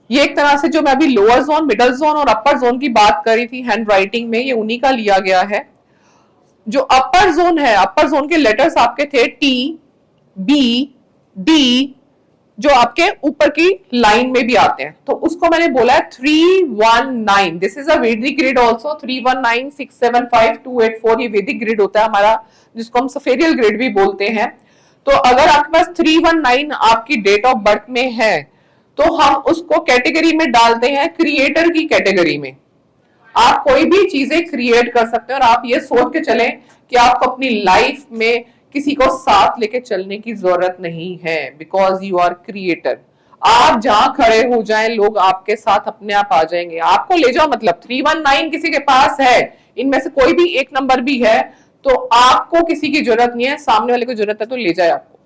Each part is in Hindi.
ये एक तरह से जो मैं अभी लोअर जोन, मिडल जोन और अपर जोन की बात करी थी हैंड राइटिंग में, ये उन्हीं का लिया गया है। जो अपर जोन है, अपर जोन के लेटर्स आपके थे टी, बी, डी, जो आपके ऊपर की लाइन में भी आते हैं, तो उसको मैंने बोला है 319। दिस इज अ वैदिक ग्रिड ऑल्सो। 319 675 284 ये वैदिक ग्रिड होता है हमारा, जिसको हम सफेरियल ग्रिड भी बोलते हैं। तो अगर आपके पास 319 आपकी डेट ऑफ बर्थ में है, तो हम उसको कैटेगरी में डालते हैं क्रिएटर की कैटेगरी में। आप कोई भी चीजें क्रिएट कर सकते हैं, और आप ये सोच के चलें कि आपको अपनी लाइफ में किसी को साथ लेके चलने की जरूरत नहीं है, बिकॉज यू आर क्रिएटर। आप जहां खड़े हो जाएं, लोग आपके साथ अपने आप आ जाएंगे। आपको ले जाओ, मतलब 319 किसी के पास है, इनमें से कोई भी एक नंबर भी है, तो आपको किसी की जरूरत नहीं है, सामने वाले को जरूरत है तो ले जाए आपको।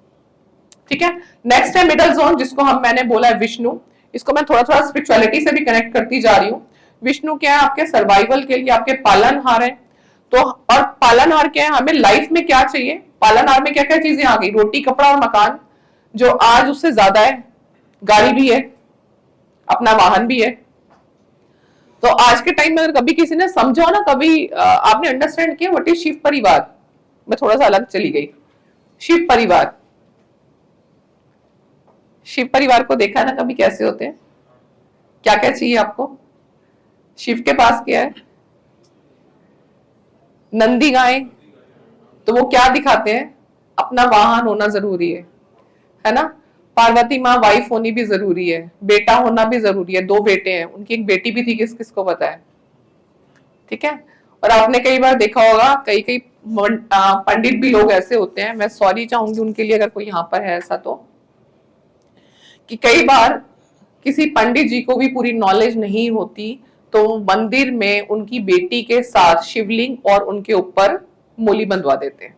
ठीक है। नेक्स्ट है मिडल जोन, जिसको मैंने बोला है विष्णु। इसको मैं थोड़ा थोड़ा स्पिरिचुअलिटी से भी कनेक्ट करती जा रही हूँ। विष्णु क्या है? आपके सर्वाइवल के लिए आपके पालनहार है। तो और पालनहार क्या है? हमें लाइफ में क्या चाहिए? पालनहार में क्या क्या चीजें आ गई? रोटी, कपड़ा और मकान, जो आज उससे ज्यादा है। गाड़ी भी है, अपना वाहन भी है। तो आज के टाइम में अगर कभी किसी ने समझा ना, कभी आपने अंडरस्टैंड किया व्हाट इज शिव परिवार? मैं थोड़ा सा अलग चली गई। शिव परिवार, शिव परिवार को देखा ना कभी कैसे होते हैं? क्या क्या चाहिए आपको? शिव के पास क्या है? नंदी गाय। तो वो क्या दिखाते हैं? अपना वाहन होना जरूरी है ना? पार्वती माँ वाइफ होनी भी जरूरी है, बेटा होना भी जरूरी है। 2 बेटे हैं, उनकी एक बेटी भी थी, किस किस को पता है? ठीक है। और आपने कई बार देखा होगा, कई कई पंडित भी लोग ऐसे होते हैं, मैं सॉरी चाहूंगी उनके लिए अगर कोई यहाँ पर है ऐसा, तो कि कई बार किसी पंडित जी को भी पूरी नॉलेज नहीं होती, तो मंदिर में उनकी बेटी के साथ शिवलिंग और उनके ऊपर मूली बंधवा देते हैं।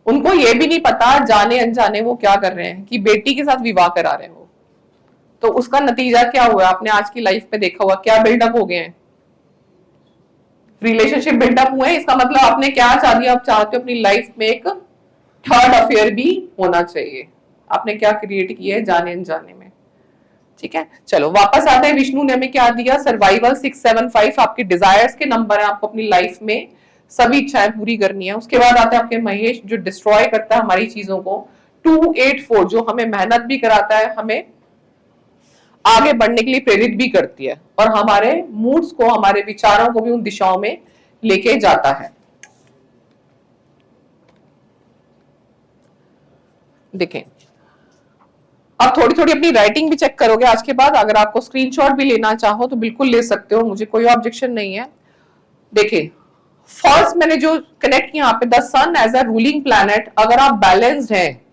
उनको ये भी नहीं पता, जाने अनजाने वो क्या कर रहे हैं, कि बेटी के साथ विवाह करा रहे हैं वो। तो उसका नतीजा क्या हुआ? आपने आज की लाइफ में देखा हुआ, क्या बिल्डअप हो गए हैं? रिलेशनशिप बिल्डअप हुए। इसका मतलब आपने क्या चाह दिया? आप चाहते हो अपनी लाइफ में एक थर्ड अफेयर भी होना चाहिए। आपने क्या क्रिएट किया है जाने अनजाने में। ठीक है, चलो वापस आते हैं। विष्णु ने हमें क्या दिया? सर्वाइवल 675 आपके डिजायर्स के नंबर है। आपको अपनी लाइफ में सभी इच्छाएं पूरी करनी है। उसके बाद आते हैं आपके महेश, जो डिस्ट्रॉय करता है हमारी चीजों को। 284 जो हमें मेहनत भी कराता है, हमें आगे बढ़ने के लिए प्रेरित भी करती है, और हमारे मूड्स को, हमारे विचारों को भी उन दिशाओं में लेके जाता है। देखें, अब थोड़ी थोड़ी अपनी राइटिंग भी चेक करोगे आज के बाद। अगर आपको स्क्रीनशॉट भी लेना चाहो तो बिल्कुल ले सकते हो, मुझे कोई ऑब्जेक्शन नहीं है। देखिए, फर्स्ट मैंने जो कनेक्ट किया यहाँ पे, the sun as a ruling planet. अगर आप बैलेंस्ड हैं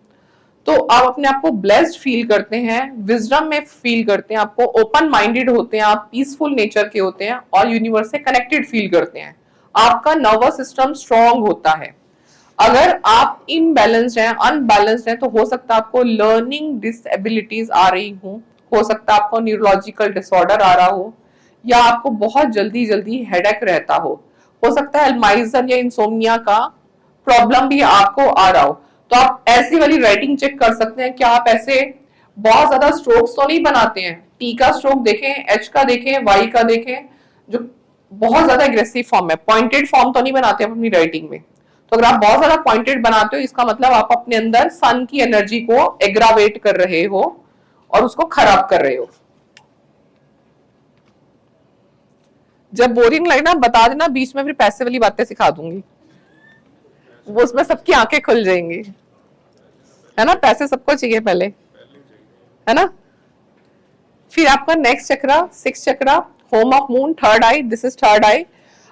तो आप अपने आप को ब्लेस्ड फील करते हैं, विजडम में फील करते हैं, आपको ओपन माइंडेड होते हैं, आप पीसफुल नेचर के होते हैं, और यूनिवर्स से कनेक्टेड फील करते हैं। आपका नर्वस सिस्टम स्ट्रांग होता है। अगर आप इनबैलेंस्ड हैं, अनबैलेंस्ड हैं, तो हो सकता है आपको लर्निंग डिसेबिलिटीज आ रही हो सकता है आपको न्यूरोलॉजिकल डिसऑर्डर आ रहा हो, या आपको बहुत जल्दी जल्दी हेडेक रहता हो सकता है अल्जाइमर या इंसोम्निया का प्रॉब्लम भी आपको आ रहा हो। तो आप ऐसी वाली राइटिंग चेक कर सकते हैं। क्या आप ऐसे बहुत ज्यादा स्ट्रोक्स तो नहीं बनाते हैं? टी का स्ट्रोक देखें, एच का देखें, वाई का देखें, जो बहुत ज्यादा एग्रेसिव फॉर्म है। पॉइंटेड फॉर्म तो नहीं बनाते आप अपनी राइटिंग में। तो अगर आप बहुत ज्यादा पॉइंटेड बनाते हो, इसका मतलब आप अपने अंदर सन की एनर्जी को एग्रावेट कर रहे हो और उसको खराब कर रहे हो। जब बोरिंग लगे ना बता देना, बीच में फिर पैसे वाली बातें सिखा दूंगी, वो उसमें सबकी आंखें खुल जाएंगी। है ना, पैसे सबको चाहिए पहले, है ना। फिर आपका next chakra, 6 chakra, home of moon, third eye. This is third eye.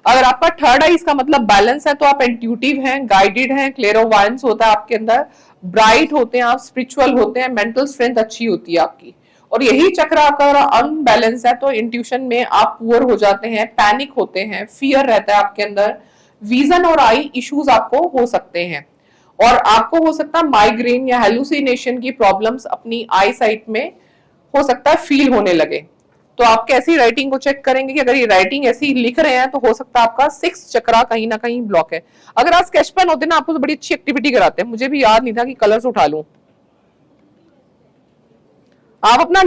अगर आपका थर्ड आई इसका मतलब बैलेंस है, तो आप इंट्यूटिव हैं, गाइडेड हैं, क्लेरोवायंस होता है आपके अंदर, ब्राइट होते हैं आप, स्पिरिचुअल होते हैं, मेंटल स्ट्रेंथ अच्छी होती है आपकी। और यही चक्र आपका अनबैलेंस है तो इंट्यूशन में आप पुअर हो जाते हैं, पैनिक होते हैं, फियर रहता है आपके अंदर, विजन और आई इश्यूज आपको हो सकते हैं, और आपको हो सकता है माइग्रेन या हेलुसिनेशन की प्रॉब्लम्स अपनी आई साइट में हो सकता है फील होने लगे। तो आप कैसी राइटिंग को चेक करेंगे कि अगर ये राइटिंग ऐसी लिख रहे हैं तो हो सकता है आपका 6 चक्रा कहीं ना कहीं ब्लॉक है। अगर आप स्केच पेन होते ना, आपको तो बड़ी अच्छी एक्टिविटी कराते हैं, मुझे भी याद नहीं था कि कलर्स उठा लूं। आप अपना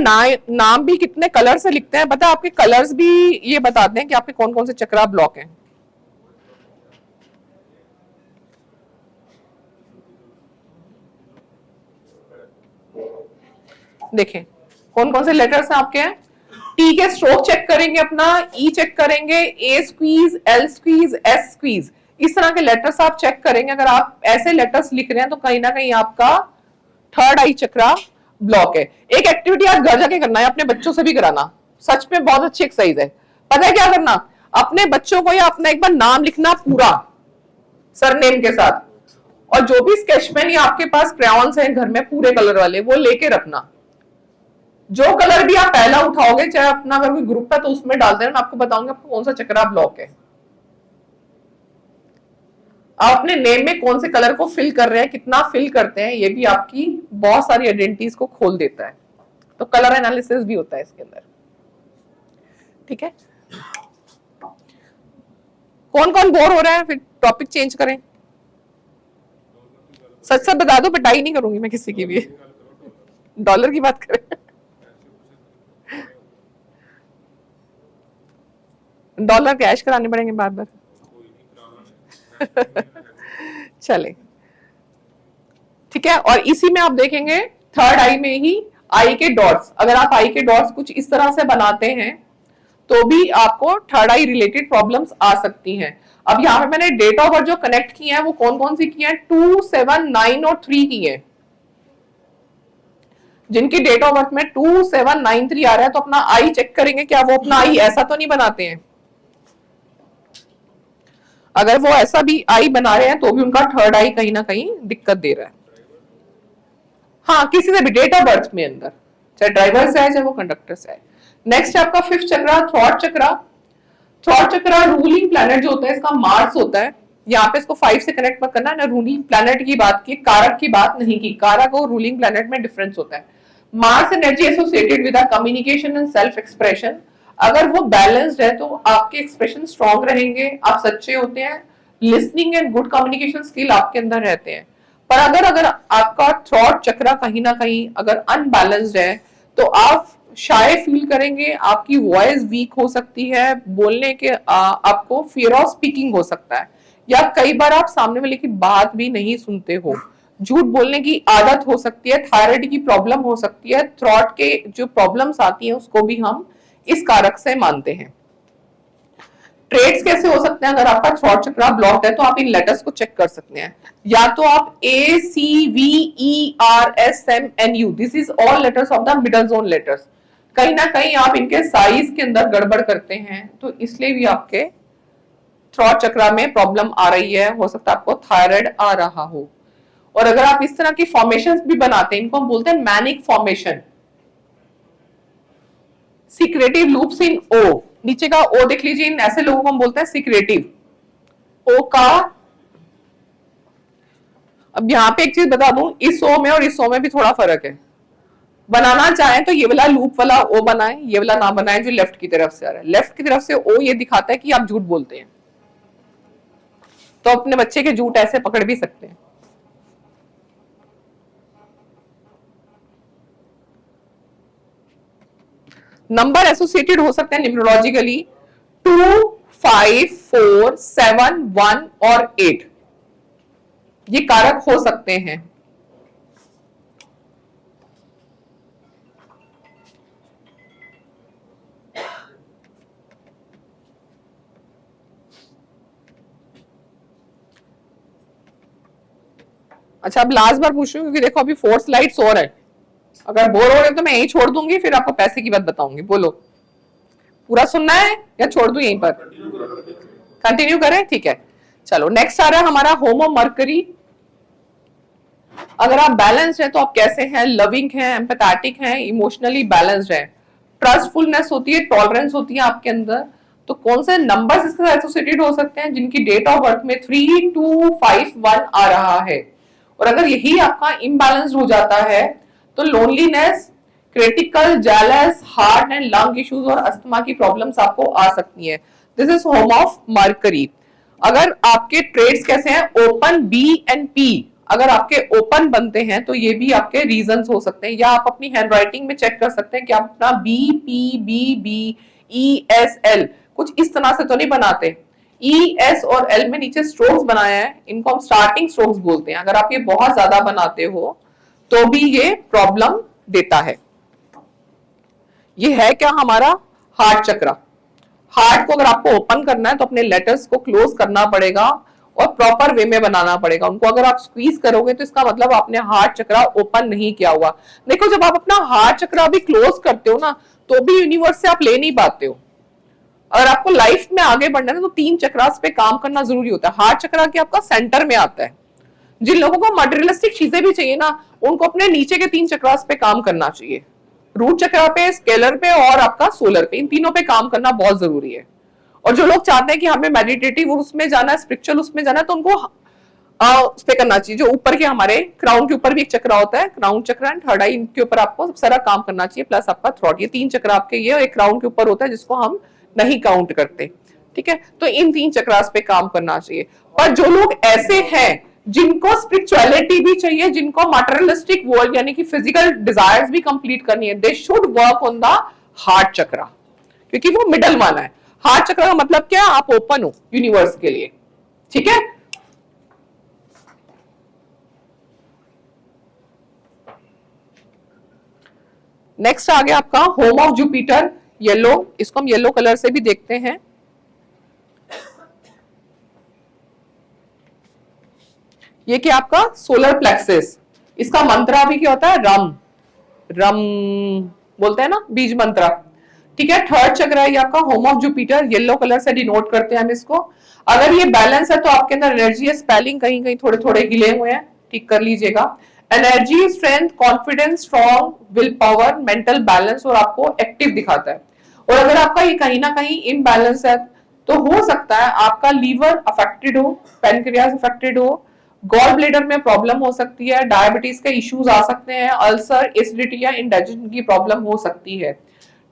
नाम भी कितने कलर से लिखते हैं पता है? आपके कलर्स भी ये बताते हैं कि आपके कौन कौन से चक्रा ब्लॉक हैं। देखें कौन कौन से लेटर्स हैं आपके हैं। टी के स्ट्रोक चेक करेंगे अपना, ई चेक करेंगे, A squeeze, L squeeze, S squeeze, इस तरह के लेटर्स आप चेक करेंगे। अगर आप ऐसे लेटर्स लिख रहे हैं तो कहीं ना कहीं आपका थर्ड आई चक्रा ब्लॉक है। एक एक्टिविटी आप घर जाके करना है, अपने बच्चों से भी कराना, सच में बहुत अच्छी एक्सरसाइज है। पता है क्या करना? अपने बच्चों को या अपना एक बार नाम लिखना पूरा सरनेम के साथ, और जो भी स्केच पेन या आपके पास क्रेयॉन्स हैं घर में पूरे कलर वाले, वो लेके रखना। जो कलर भी आप पहला उठाओगे, चाहे अपना अगर कोई ग्रुप है तो उसमें डाल देना, मैं आपको बताऊंगा आपको कौन सा चक्रा ब्लॉक है। आप अपने नेम में कौन से कलर को फिल कर रहे हैं, कितना फिल करते हैं, ये भी आपकी बहुत सारी आइडेंटिटीज को खोल देता है। तो कलर एनालिसिस भी होता है इसके अंदर। ठीक है, कौन कौन बोर हो रहा है? फिर टॉपिक चेंज करें। सच सच बता दो, पिटाई नहीं करूंगी मैं किसी की भी। डॉलर की बात करें, डॉलर कैश कराने पड़ेंगे बार बार। चले ठीक है, और इसी में आप देखेंगे थर्ड आई में ही आई के डॉट्स, अगर आप आई के डॉट्स कुछ इस तरह से बनाते हैं तो भी आपको थर्ड आई रिलेटेड प्रॉब्लम्स आ सकती हैं। अब यहाँ पे मैंने डेट ऑफ बर्थ जो कनेक्ट किए हैं वो कौन कौन सी की हैं? 2, 7, 9 और 3 की है। जिनकी डेट ऑफ बर्थ में 2, 7, 9, 3 आ रहा है तो अपना आई चेक करेंगे, क्या वो अपना आई ऐसा तो नहीं बनाते हैं। अगर वो ऐसा भी आई बना रहे हैं तो भी उनका थर्ड आई कहीं ना कहीं दिक्कत दे रहा है। हाँ, किसी से भी डेट ऑफ बर्थ में अंदर, चाहे ड्राइवर से है चाहे वो कंडक्टर से है। नेक्स्ट आपका फिफ्थ चक्रा, थॉट चक्रा। थॉट चक्रा रूलिंग प्लैनेट जो होता है इसका मार्स होता है। यहाँ पे इसको 5 से कनेक्ट मत करना ना, रूलिंग प्लैनेट की बात की, कारक की बात नहीं की। कारक और रूलिंग प्लैनेट में डिफरेंस होता है। Mars energy associated with communication and self expression. अगर वो बैलेंस्ड है तो आपके एक्सप्रेशन स्ट्रॉन्ग रहेंगे, आप सच्चे होते हैं, listening and good communication skill आपके अंदर रहते हैं। पर अगर आपका थॉट चक्रा कहीं ना कहीं अगर अनबैलेंस्ड है तो आप शाय फील करेंगे, आपकी वॉइस वीक हो सकती है, बोलने के आपको फियर ऑफ स्पीकिंग हो सकता है, या कई बार आप सामने वाले की बात भी नहीं सुनते हो, झूठ बोलने की आदत हो सकती है, थायराइड की प्रॉब्लम हो सकती है। थ्रॉट के जो प्रॉब्लम्स आती हैं उसको भी हम इस कारक से मानते हैं। ट्रेड्स कैसे हो सकते हैं? अगर आपका थ्रॉट चक्रा ब्लॉक्ड है तो आप इन लेटर्स को चेक कर सकते हैं। या तो आप A, C, V, E, R, S, M, N, U, this is all letters of the middle zone letters. कहीं ना कहीं आप इनके साइज के अंदर गड़बड़ करते हैं तो इसलिए भी आपके थ्रॉट चक्रा में प्रॉब्लम आ रही है। हो सकता है आपको थायराइड आ रहा हो। और अगर आप इस तरह की फॉर्मेशंस भी बनाते हैं, इनको हम बोलते हैं मैनिक फॉर्मेशन। सिक्रेटिव लूप्स इन ओ, नीचे का ओ देख लीजिए, इन ऐसे लोगों को हम बोलते हैं सिक्रेटिव। ओ का, अब यहां पे एक चीज बता दूं, इस ओ में और इस ओ में भी थोड़ा फर्क है। बनाना चाहें तो ये वाला लूप वाला ओ बनाएं, ये वाला ना बनाएं जो लेफ्ट की तरफ से आ रहा है। लेफ्ट की तरफ से ओ ये दिखाता है कि आप झूठ बोलते हैं, तो अपने बच्चे के झूठ ऐसे पकड़ भी सकते हैं। नंबर एसोसिएटेड हो सकते हैं न्यूमरोलॉजिकली 2, 5, 4, 7, 1 और 8, ये कारक हो सकते हैं। अच्छा, अब लास्ट बार पूछ रही हूँ क्योंकि देखो अभी 4 स्लाइड्स और है। अगर बोर हो रहे हो तो मैं यही छोड़ दूंगी, फिर आपको पैसे की बात बताऊंगी। बोलो, पूरा सुनना है या छोड़ दूं यहीं पर? कंटिन्यू करें, ठीक है। चलो नेक्स्ट आ रहा है हमारा होमो मर्करी। अगर आप बैलेंस्ड हैं तो आप कैसे हैं? लविंग हैं, एम्पैथेटिक हैं, इमोशनली बैलेंस्ड हैं, ट्रस्टफुलनेस होती है, टॉलरेंस होती है आपके अंदर। तो कौन से नंबर्स इसके साथ एसोसिएटेड हो सकते हैं? जिनकी डेट ऑफ बर्थ में 3, 2, 5, 1 आ रहा है। और अगर यही आपका इम्बैलेंस्ड हो जाता है तो loneliness, critical, jealous, heart and lung issues और अस्थमा की प्रॉब्लम्स आपको आ सकती है। This is home of mercury. अगर आपके ट्रेड्स कैसे हैं? ओपन, बी एंड पी, अगर आपके ओपन बनते हैं तो ये भी आपके रीजंस हो सकते हैं, या आप अपनी हैंडराइटिंग में चेक कर सकते हैं कि आप अपना BPBBESL कुछ इस तरह से तो नहीं बनाते। ES और L में नीचे स्ट्रोक्स बनाए हैं, इनको हम स्टार्टिंग स्ट्रोक्स बोलते हैं। अगर आप ये बहुत ज्यादा बनाते हो तो भी ये प्रॉब्लम देता है। ये है क्या हमारा हार्ट चक्रा। हार्ट को अगर आपको ओपन करना है तो अपने लेटर्स को क्लोज करना पड़ेगा और प्रॉपर वे में बनाना पड़ेगा उनको। अगर आप स्क्वीज करोगे तो इसका मतलब आपने हार्ट चक्रा ओपन नहीं किया हुआ। देखो जब आप अपना हार्ट चक्रा भी क्लोज करते हो ना तो भी यूनिवर्स से आप ले नहीं पाते हो। अगर आपको लाइफ में आगे बढ़ना है तो 3 चक्रास पे काम करना जरूरी होता है। हार्ट चक्रा के आपका सेंटर में आता है। जिन लोगों को मटेरियलिस्टिक चीजें भी चाहिए ना उनको अपने नीचे के 3 चक्रास पे काम करना चाहिए। रूट चक्रा पे, स्केलर पे और आपका सोलर पे, इन तीनों पे काम करना बहुत जरूरी है। और जो लोग चाहते हैं कि हमें मेडिटेटिव उसमें जाना है, स्पिरिचुअल उसमें जाना है, तो उनको उस पे करना चाहिए। जो ऊपर के हमारे क्राउन के ऊपर भी एक चक्र होता है, क्राउन चक्र एंड थर्ड आई, इनके ऊपर आपको सबसे सारा काम करना चाहिए, प्लस आपका थ्रॉट। ये 3 चक्र आपके ये एक क्राउन के ऊपर होता है जिसको हम नहीं काउंट करते। ठीक है, तो इन 3 चक्रास पे काम करना चाहिए। पर जो लोग ऐसे हैं जिनको स्पिरिचुअलिटी भी चाहिए, जिनको मटेरियलिस्टिक वर्ल्ड यानी कि फिजिकल डिजायर्स भी कंप्लीट करनी है, they should work on the heart chakra, क्योंकि वो मिडल वाला है। हार्ट चक्र का मतलब क्या, आप ओपन हो यूनिवर्स के लिए। ठीक है, नेक्स्ट आ गया आपका होम ऑफ जुपिटर, येलो। इसको हम येलो कलर से भी देखते हैं। ये क्या आपका सोलर प्लेक्सिस, इसका मंत्रा भी क्या होता है, रम रम बोलते हैं ना, बीज मंत्रा। ठीक है, थर्ड चक्र है ये आपका home of Jupiter, yellow colour से डिनोट करते हैं हम इसको। अगर ये बैलेंस है तो आपके अंदर एनर्जी है, स्पेलिंग कहीं कहीं थोड़े थोड़े हिले हुए हैं, ठीक कर लीजिएगा। Energy, strength, confidence, strong will power, mental balance और आपको एक्टिव दिखाता है। और अगर आपका ये कहीं ना कहीं इम्बैलेंस है तो हो सकता है आपका लीवर अफेक्टेड हो, पेनक्रियाज अफेक्टेड हो, गॉल ब्लेडर में प्रॉब्लम हो सकती है, डायबिटीज के इश्यूज आ सकते हैं, अल्सर, एसिडिटी या इंडाइजेशन की प्रॉब्लम हो सकती है।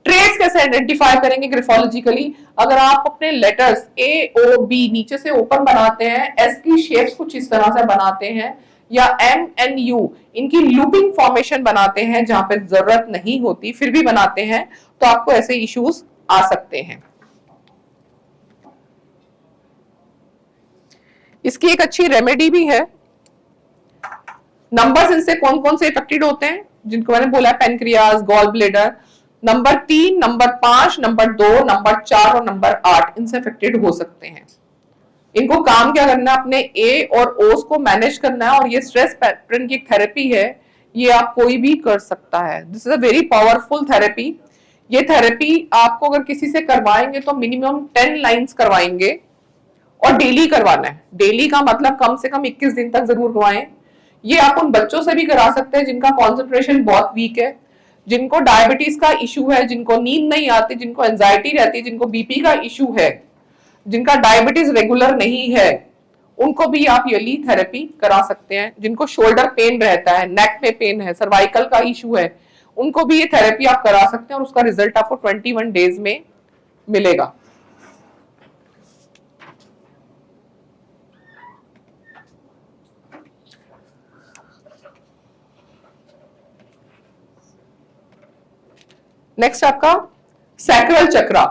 ट्रेस कैसे आइडेंटिफाई करेंगे ग्राफोलॉजिकली, अगर आप अपने लेटर्स ए ओ बी नीचे से ओपन बनाते हैं, एस की शेप्स कुछ इस तरह से बनाते हैं, या एम एन यू इनकी लूपिंग फॉर्मेशन बनाते हैं जहां पे जरूरत नहीं होती फिर भी बनाते हैं, तो आपको ऐसे इश्यूज आ सकते हैं। इसकी एक अच्छी रेमेडी भी है। नंबर्स इनसे कौन कौन से इफेक्टेड होते हैं, जिनको मैंने बोला, pancreas, gall bladder, number 3, number 5, number 2, number 4 और नंबर 8 इनसे इफेक्टेड हो सकते हैं। इनको काम क्या करना है, अपने ए और ओस को मैनेज करना है। और ये स्ट्रेस पैटर्न की थेरेपी है, ये आप कोई भी कर सकता है। This is a very powerful therapy. ये थेरेपी आपको अगर किसी से करवाएंगे तो मिनिमम 10 लाइंस करवाएंगे और डेली करवाना है। डेली का मतलब कम से कम 21 दिन तक जरूर करवाएं। ये आप उन बच्चों से भी करा सकते हैं जिनका कॉन्सेंट्रेशन बहुत वीक है, जिनको डायबिटीज का इशू है, जिनको नींद नहीं आती, जिनको एंजाइटी रहती है, जिनको बीपी का इशू है, जिनका डायबिटीज रेगुलर नहीं है, उनको भी आप ये थेरेपी करा सकते हैं। जिनको शोल्डर पेन रहता है, नेक में पेन है, सर्वाइकल का इशू है, उनको भी ये थेरेपी आप करा सकते हैं और उसका रिजल्ट आपको 21 डेज में मिलेगा। नेक्स्ट आपका सैक्रल चक्रा,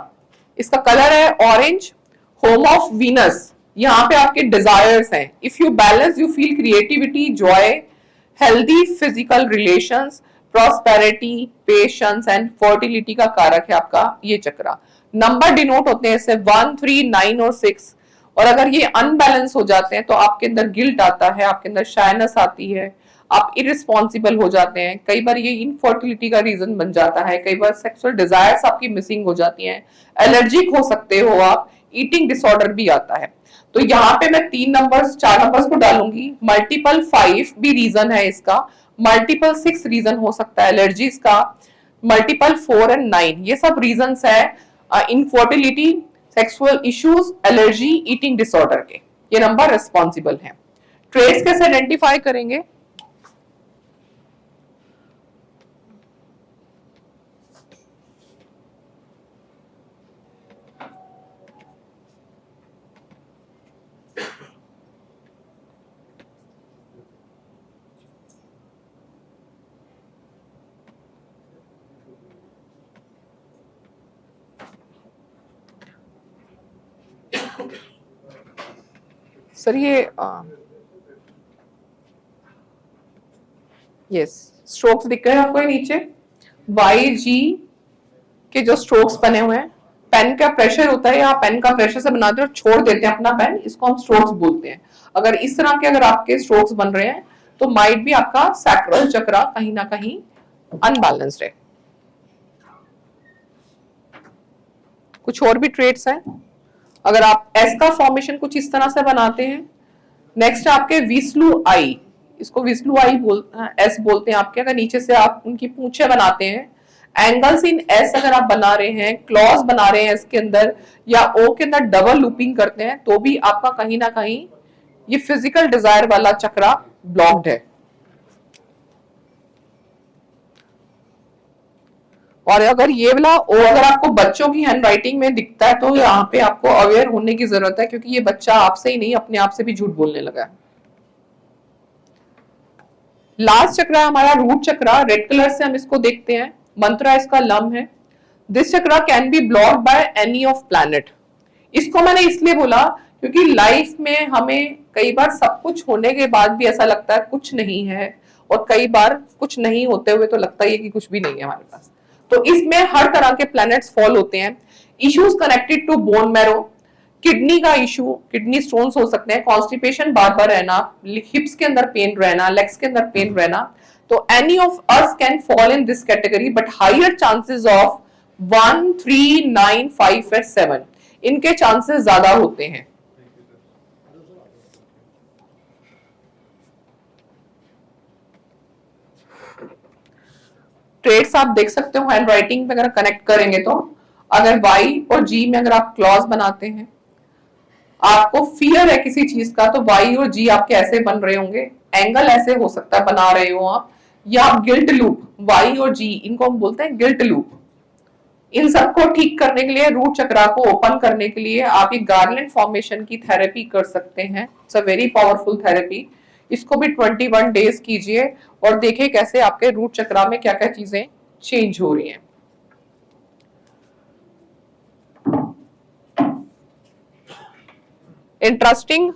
इसका कलर है ऑरेंज, होम ऑफ वीनस। यहां पे आपके डिजायर्स हैं। If you balance you feel creativity, Joy, healthy physical relations, prosperity, patience and fertility का कारक है आपका ये चक्रा। नंबर डिनोट होते हैं इससे 1, 3, 9 और 6। और अगर ये अनबैलेंस हो जाते हैं तो आपके अंदर गिल्ट आता है, आपके अंदर शायनेस आती है, आप इरिस्पॉन्सिबल हो जाते हैं। कई बार ये इनफर्टिलिटी का रीजन बन जाता है, कई बार सेक्सुअल डिजायर्स आपकी मिसिंग हो जाती हैं, एलर्जिक हो सकते हो आप, ईटिंग डिसऑर्डर भी आता है। तो यहाँ पे मैं 3 नंबर्स 4 नंबर्स को डालूंगी। मल्टीपल 5 भी रीजन है इसका, मल्टीपल 6 रीजन हो सकता है एलर्जीज का, मल्टीपल 4 एंड 9 ये सब रीजन है infertility, sexual issues, allergy, eating disorder के। ये नंबर रिस्पॉन्सिबल है। ट्रेड्स कैसे आइडेंटिफाई करेंगे, सर ये यस स्ट्रोक्स दिख रहे हैं आपको नीचे, वाई जी के जो स्ट्रोक्स बने हुए हैं। पेन का प्रेशर होता है, या पेन का प्रेशर से बनाते हैं और छोड़ देते हैं अपना पेन, इसको हम स्ट्रोक्स बोलते हैं। अगर इस तरह के अगर आपके स्ट्रोक्स बन रहे हैं तो माइट भी आपका सैक्रल चक्रा कहीं ना कहीं अनबैलेंस्ड है। कुछ और भी ट्रेट्स हैं। अगर आप एस का फॉर्मेशन कुछ इस तरह से बनाते हैं। नेक्स्ट आपके विस्लू आई, इसको विस्लू आई एस बोलते हैं आपके। अगर नीचे से आप उनकी पूंछे बनाते हैं, एंगल्स इन एस अगर आप बना रहे हैं, क्लॉज बना रहे हैं एस के अंदर, या ओ के अंदर डबल लूपिंग करते हैं, तो भी आपका कहीं ना कहीं ये फिजिकल डिजायर वाला चक्रा ब्लॉक्ड है। और अगर ये वाला ओ अगर आपको बच्चों की हैंडराइटिंग में दिखता है तो यहाँ पे आपको अवेयर होने की जरूरत है, क्योंकि ये बच्चा आपसे ही नहीं अपने आप से भी झूठ बोलने लगा है। लास्ट चक्रा हमारा रूट चक्रा, रेड कलर से हम इसको देखते हैं, मंत्रा इसका लम है। This chakra can be blocked by any of planet. इसको मैंने इसलिए बोला क्योंकि लाइफ में हमें कई बार सब कुछ होने के बाद भी ऐसा लगता है कुछ नहीं है, और कई बार कुछ नहीं होते हुए तो लगता ही है कि कुछ भी नहीं है हमारे पास। तो इसमें हर तरह के प्लैनेट्स फॉल होते हैं। Issues connected to bone marrow, kidney का इशू, किडनी स्टोन्स हो सकते हैं, कॉन्स्टिपेशन बार बार रहना, हिप्स के अंदर पेन रहना, लेग्स के अंदर पेन रहना, तो any of us can fall in this category, but higher chances of 1, 3, 9, 5 और 7 इनके चांसेस ज्यादा होते हैं। ट्रेड्स आप देख सकते हो हैंड राइटिंग में, अगर कनेक्ट करेंगे तो अगर वाई और जी में अगर आप क्लॉज बनाते हैं, आपको फियर है किसी चीज का, तो वाई और जी आपके ऐसे बन रहे होंगे, एंगल ऐसे हो सकता है बना रहे हो आप, या आप गिल्ट लूप, वाई और जी इनको हम बोलते हैं गिल्ट लूप। इन सबको ठीक करने के लिए, रूट चक्रा को ओपन करने के लिए आप एक गार्लैंड फॉर्मेशन की थेरेपी कर सकते हैं। It's a very powerful therapy. इसको भी 21 डेज कीजिए और देखिए कैसे आपके रूट चक्रा में क्या क्या चीजें चेंज हो रही हैं। इंटरेस्टिंग